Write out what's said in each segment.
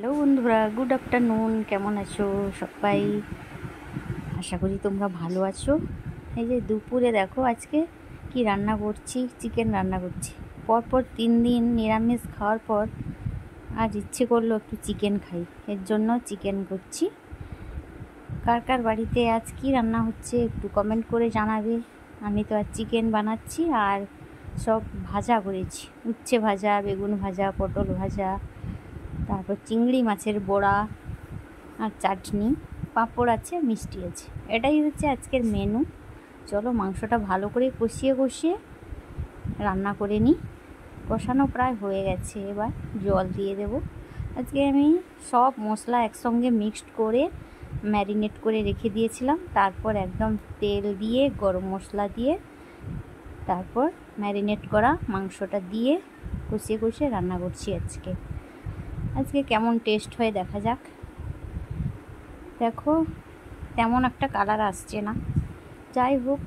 Hello বন্ধুরা, good afternoon. কেমন আছো সবাই? আশা করি তোমরা ভালো আছো। এই যে দুপুরে দেখো আজকে কি রান্না করছি, চিকেন রান্না করছি। পরপর 3 দিন নিরামিষ খাওয়ার পর আজ ইচ্ছে করলো একটু চিকেন খাই, এর জন্য চিকেন করছি। কার কার বাড়িতে আজ কি রান্না হচ্ছে একটু কমেন্ট করে জানাবে। আমি তো আজ চিকেন বানাচ্ছি আর সব ভাজা করেছি, উচ্ছে ভাজা, বেগুন ভাজা, পটল ভাজা, তারপর চিংড়ি মাছের বড়া আর চাটনি, পাঁপড় আছে, মিষ্টি আছে। এটাই হচ্ছে আজকের মেনু। চলো মাংসটা ভালো করে কষিয়ে কষিয়ে রান্না করে নিই। কষানো প্রায় হয়ে গেছে, এবার জল দিয়ে দেব। আজকে আমি সব মশলা একসঙ্গে মিক্সড করে ম্যারিনেট করে রেখে দিয়েছিলাম, তারপর একদম তেল দিয়ে গরম মশলা দিয়ে তারপর ম্যারিনেট করা মাংসটা দিয়ে কষিয়ে কষিয়ে রান্না করছি। আজকে কেমন টেস্ট হয় দেখা যাক। দেখো তেমন একটা কালার আসছে না, যাই হোক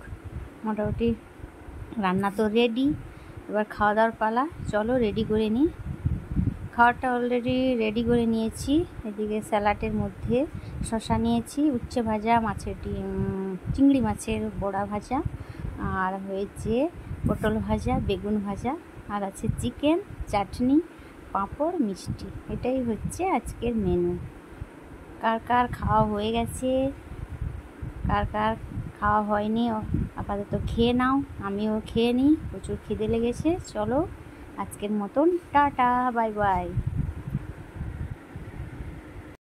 মোটামুটি রান্না তো রেডি। এবার খাওয়া দাওয়ার পালা, চলো রেডি করে নিই। খাওয়াটা অলরেডি রেডি করে নিয়েছি। এদিকে স্যালাডের মধ্যে শসা নিয়েছি, উচ্ছে ভাজা, চিংড়ি মাছের বড়া ভাজা, আর হয়েছে পটল ভাজা, বেগুন ভাজা, আর আছে চিকেন, চাটনি, পাঁপড়, মিষ্টি। এটাই হচ্ছে আজকের মেনু। কার কার খাওয়া হয়ে গেছে, কার কার খাওয়া হয়নি আপাতত খেয়ে নাও, আমিও খেয়ে নিই, প্রচুর খিদে লেগেছে। চলো আজকের মতন টাটা, বাই বাই।